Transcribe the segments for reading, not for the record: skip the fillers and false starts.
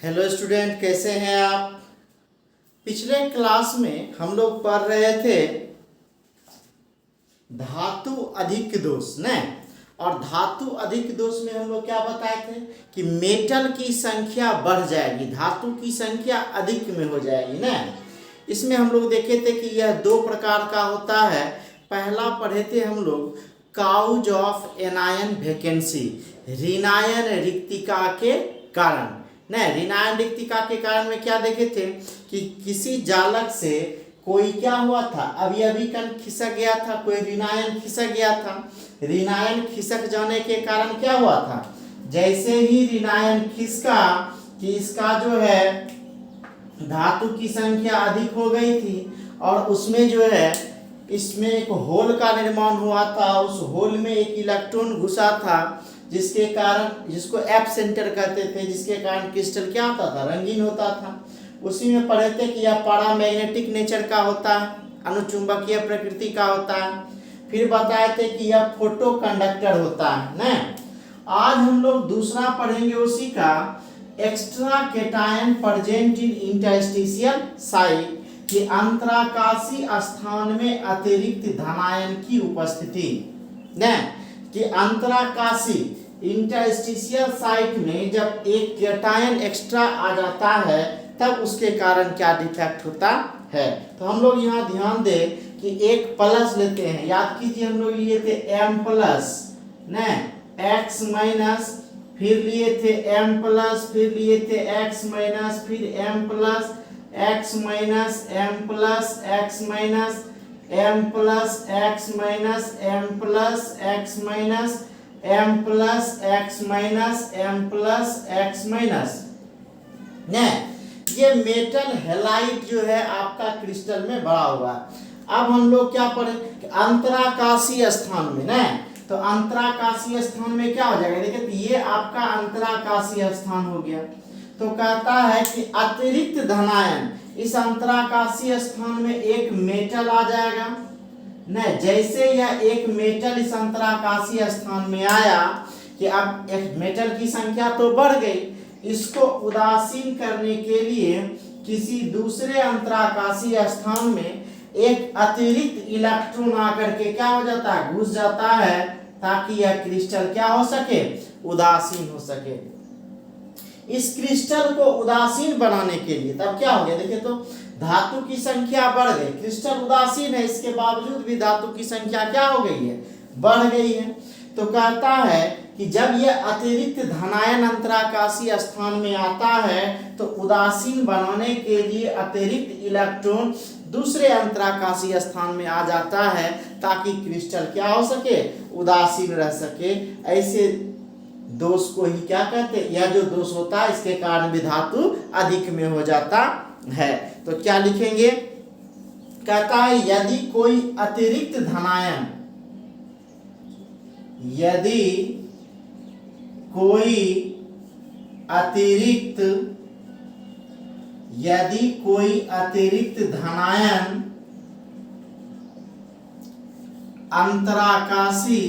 Hello student, कैसे हैं आप। पिछले क्लास में हम लोग पढ़ रहे थे धातु अधिक दोष न। और धातु अधिक दोष में हम लोग क्या बताए थे कि मेटल की संख्या बढ़ जाएगी, धातु की संख्या अधिक में हो जाएगी न। इसमें हम लोग देखे थे कि यह दो प्रकार का होता है। पहला पढ़े थे हम लोग काउज ऑफ एनायन वैकेंसी, ऋणायन रिक्तिका के कारण न। ऋणायन रिक्तिका के कारण में क्या देखे थे कि किसी जालक से कोई क्या हुआ था, अभी अभी कण खिसक गया था, कोई ऋणायन खिसक गया था। ऋणायन खिसक जाने के कारण क्या हुआ था, जैसे ही ऋणायन खिसका कि इसका जो है धातु की संख्या अधिक हो गई थी और उसमें जो है इसमें एक होल का निर्माण हुआ था। उस होल में एक इलेक्ट्रॉन घुसा था जिसके कारण, जिसको एप सेंटर कहते थे, जिसके कारण क्रिस्टल क्या होता था, रंगीन होता था। उसी में पढ़े थे कि यह पैरामैग्नेटिक नेचर का होता है, अनुचुंबकीय प्रकृति का होता है। फिर बताए थे कि यह फोटो कंडक्टर होता है न। आज हम लोग दूसरा पढ़ेंगे उसी का, extra cation present in interstitial site, कि अंतराकाशी स्थान में अतिरिक्त धनायन की उपस्थिति न। कि अंतराकाशी इंटरस्टिशियल साइट में जब एक केटायन एक्स्ट्रा आ जाता है तब उसके कारण क्या डिफेक्ट होता है। तो हम लोग यहाँ ध्यान दें कि एक प्लस लेते हैं, याद कीजिए हम लोग लिए थे m प्लस न, x माइनस, फिर लिए थे m प्लस, फिर लिए थे x माइनस, फिर m plus x minus, m plus x minus, m plus x minus, m plus x minus, m plus x minus, m plus x minus न। ये मेटल हैलाइड जो है आपका क्रिस्टल में बड़ा हुआ है। अब हम लोग क्या पढ़े, अंतराकाशी स्थान में न। तो अंतराकाशी स्थान में क्या हो जाएगा, देखिए तो ये आपका अंतराकाशी स्थान हो गया। तो कहता है कि अतिरिक्त धनायन इस अंतराकाशी स्थान में एक मेटल आ जाएगा न। जैसे यह एक मेटल इस अंतराकाशी स्थान में आया कि अब एक मेटल की संख्या तो बढ़ गई, इसको उदासीन करने के लिए किसी दूसरे अंतराकाशी स्थान में एक अतिरिक्त इलेक्ट्रॉन आकर के क्या हो जाता है, घुस जाता है, ताकि यह क्रिस्टल क्या हो सके, उदासीन हो सके। इस क्रिस्टल को उदासीन बनाने के लिए तब क्या हो गया, देखिए तो धातु की संख्या बढ़ गई, क्रिस्टल उदासीन है, इसके बावजूद भी धातु की संख्या क्या हो गई है, बढ़ गई है। तो कहता है कि जब यह अतिरिक्त धनायन अंतराकाशी स्थान में आता है तो उदासीन बनाने के लिए अतिरिक्त इलेक्ट्रॉन दूसरे अंतराकाशी स्थान में आ जाता है ताकि क्रिस्टल क्या हो सके, उदासीन रह सके। ऐसे दोष को ही क्या कहते हैं, यह जो दोष होता है इसके कारण भी धातु अधिक में हो जाता है। तो क्या लिखेंगे, कहता है यदि कोई अतिरिक्त धनायन, यदि कोई अतिरिक्त धनायन अंतराकाशी,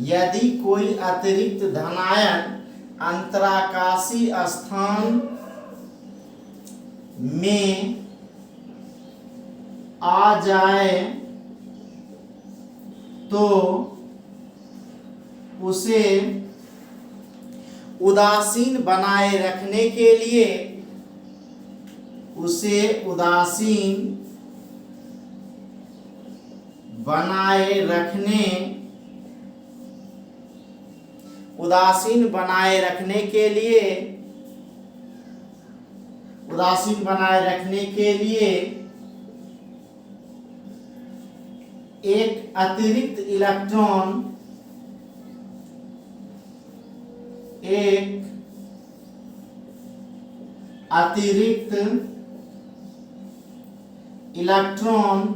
यदि कोई अतिरिक्त धनायन अंतराकाशी स्थान में आ जाए तो उसे उदासीन बनाए रखने के लिए, उसे उदासीन बनाए रखने के लिए एक अतिरिक्त इलेक्ट्रॉन, एक अतिरिक्त इलेक्ट्रॉन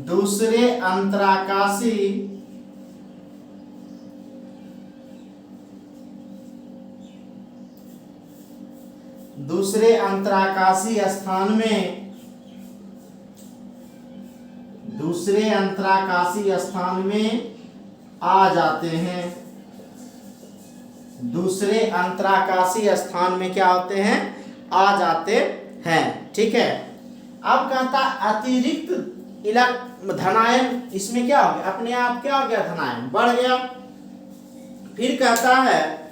दूसरे अंतराकाशी दूसरे अंतराकाशी स्थान में दूसरे अंतराकाशी स्थान में आ जाते हैं, दूसरे अंतराकाशीय स्थान में क्या होते हैं, आ जाते हैं। ठीक है। अब कहता अतिरिक्त धनायन, इसमें क्या हो गया, अपने आप क्या हो गया, धनायन बढ़ गया। फिर कहता है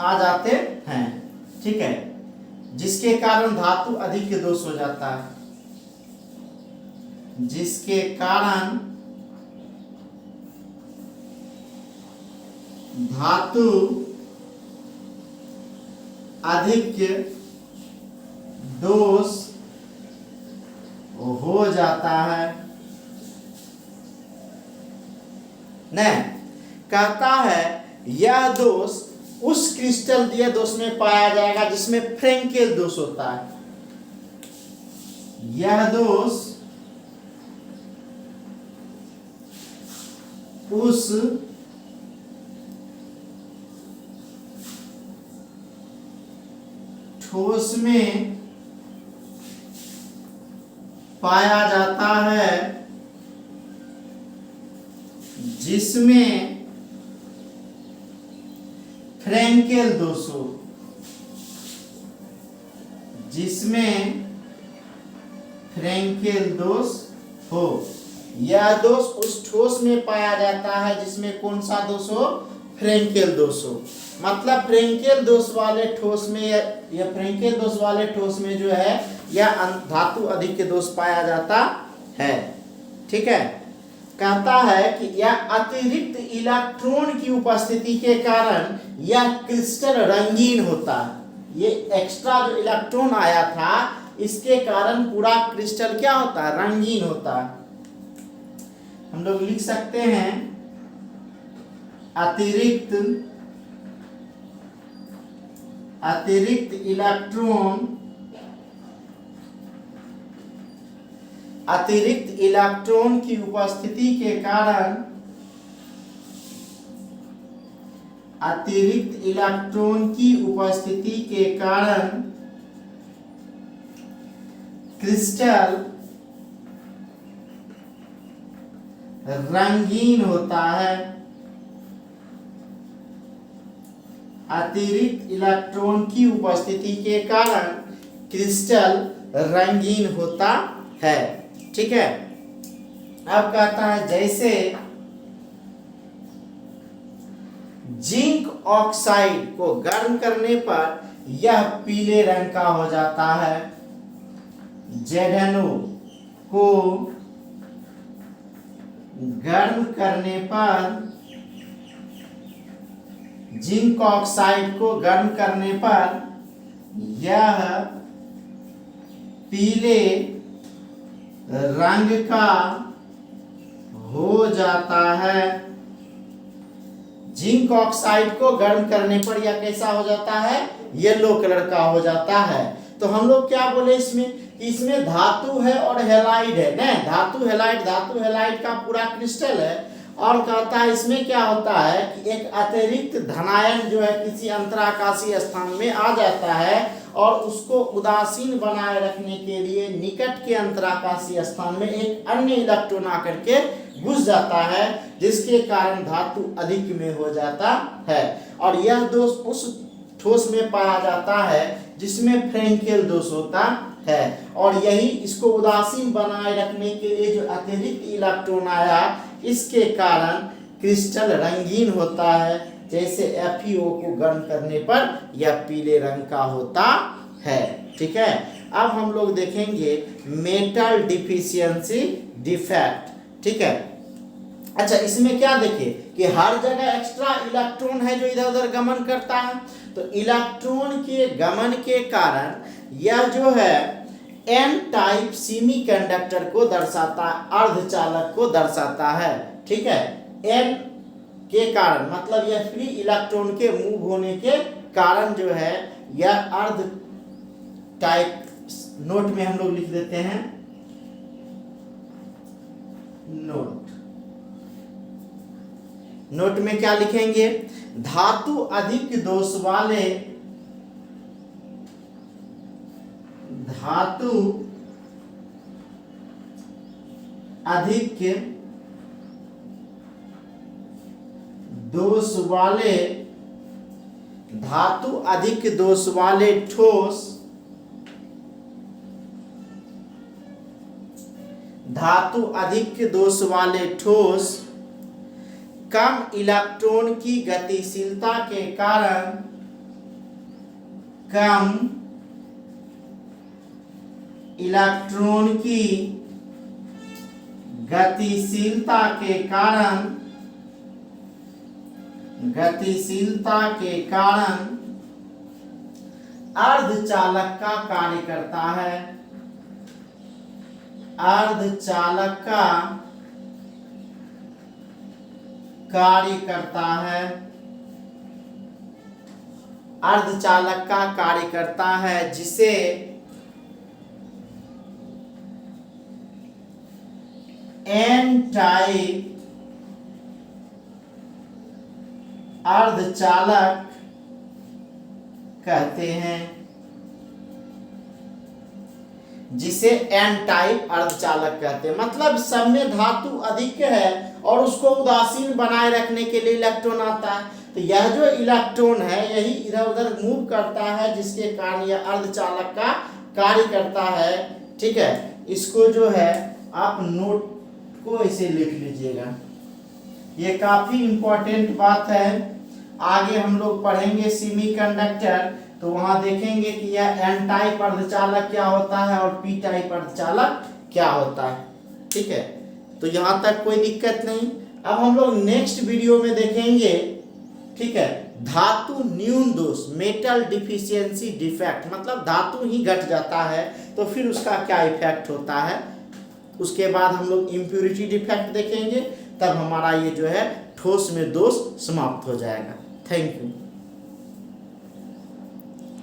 आ जाते हैं। ठीक है, जिसके कारण धातु अधिक दोष हो जाता है, जिसके कारण धातु अधिक दोष हो जाता है। नहीं, कहता है यह दोष उस क्रिस्टल दिए दोष में पाया जाएगा जिसमें फ्रेंकेल दोष होता है। यह दोष उस ठोस में पाया जाता है जिसमें फ्रेंकेल दोष हो, जिसमें फ्रेंकेल दोष हो। यह दोष उस ठोस में पाया जाता है जिसमें कौन सा दोष हो, फ्रेंकेल दोष हो। मतलब फ्रेंकेल दोष वाले ठोस में या फ्रेंकेल दोष वाले ठोस में जो है यह धातु अधिक के दोष पाया जाता है। ठीक है। कहता है कि यह अतिरिक्त इलेक्ट्रॉन की उपस्थिति के कारण यह क्रिस्टल रंगीन होता है। ये एक्स्ट्रा जो इलेक्ट्रॉन आया था इसके कारण पूरा क्रिस्टल क्या होता है, रंगीन होता है। हम लोग लिख सकते हैं अतिरिक्त इलेक्ट्रॉन की उपस्थिति के कारण क्रिस्टल रंगीन होता है। अतिरिक्त इलेक्ट्रॉन की उपस्थिति के कारण क्रिस्टल रंगीन होता है। ठीक है। अब कहता है जैसे जिंक ऑक्साइड को गर्म करने पर यह पीले रंग का हो जाता है। ZnO को गर्म करने पर, जिंक ऑक्साइड को गर्म करने पर यह पीले रंग का हो जाता है। जिंक ऑक्साइड को गर्म करने पर यह कैसा हो जाता है, येलो कलर का हो जाता है। तो हम लोग क्या बोले इसमें धातु है और हेलाइड है ना, धातु हेलाइड का पूरा क्रिस्टल है। और कहता है इसमें क्या होता है कि एक अतिरिक्त धनायन जो है किसी अंतराकाशीय स्थान में आ जाता है और उसको उदासीन बनाए रखने के लिए निकट के अंतराकाशीय स्थान में एक अन्य इलेक्ट्रॉन आकर के घुस जाता है, जिसके कारण धातु अधिक में हो जाता है। और यह दोष उस ठोस में पाया जाता है जिसमें फ्रेंकेल दोष होता है। और यही इसको उदासीन बनाए रखने के लिए जो अतिरिक्त इलेक्ट्रॉन आया इसके कारण क्रिस्टल रंगीन होता है। जैसे FeO को गर्म करने पर यह पीले रंग का होता है। ठीक है। अब हम लोग देखेंगे मेटल डिफिशियंसी डिफेक्ट। ठीक है। अच्छा, इसमें क्या देखें कि हर जगह एक्स्ट्रा इलेक्ट्रॉन है जो इधर उधर गमन करता है। तो इलेक्ट्रॉन के गमन के कारण यह जो है एन टाइप सेमीकंडक्टर को दर्शाता है, अर्धचालक को दर्शाता है। ठीक है। एन के कारण मतलब यह फ्री इलेक्ट्रॉन के मूव होने के कारण जो है यह अर्ध टाइप, नोट में हम लोग लिख देते हैं नोट में क्या लिखेंगे, धातु अधिक दोष वाले अधिक दोष वाले धातु अधिक दोष वाले ठोस धातु अधिक दोष वाले ठोस कम इलेक्ट्रॉन की गतिशीलता के कारण कम इलेक्ट्रॉन की गतिशीलता के कारण अर्धचालक का कार्य करता है। अर्धचालक का कार्य करता है। अर्धचालक का कार्य करता है जिसे एन टाइप अर्धचालक कहते हैं। जिसे एन टाइप अर्धचालक कहते हैं। मतलब सब में धातु अधिक है और उसको उदासीन बनाए रखने के लिए इलेक्ट्रॉन आता है। तो यह जो इलेक्ट्रॉन है यही इधर उधर मूव करता है, जिसके कारण यह अर्धचालक का कार्य करता है। ठीक है, इसको जो है आप नोट को इसे लिख लीजिएगा, ये काफी इंपॉर्टेंट बात है। आगे हम लोग पढ़ेंगे सेमीकंडक्टर, तो वहां देखेंगे कि यह एन टाइप अर्धचालक क्या होता है और पी टाइप अर्धचालक क्या होता है। ठीक है, तो यहाँ तक कोई दिक्कत नहीं। अब हम लोग नेक्स्ट वीडियो में देखेंगे, ठीक है, धातु न्यून दोष, मेटल डिफिशियंसी डिफेक्ट, मतलब धातु ही घट जाता है तो फिर उसका क्या इफेक्ट होता है। उसके बाद हम लोग इम्प्यूरिटी डिफेक्ट देखेंगे, तब हमारा ये जो है ठोस में दोष समाप्त हो जाएगा। Thank you.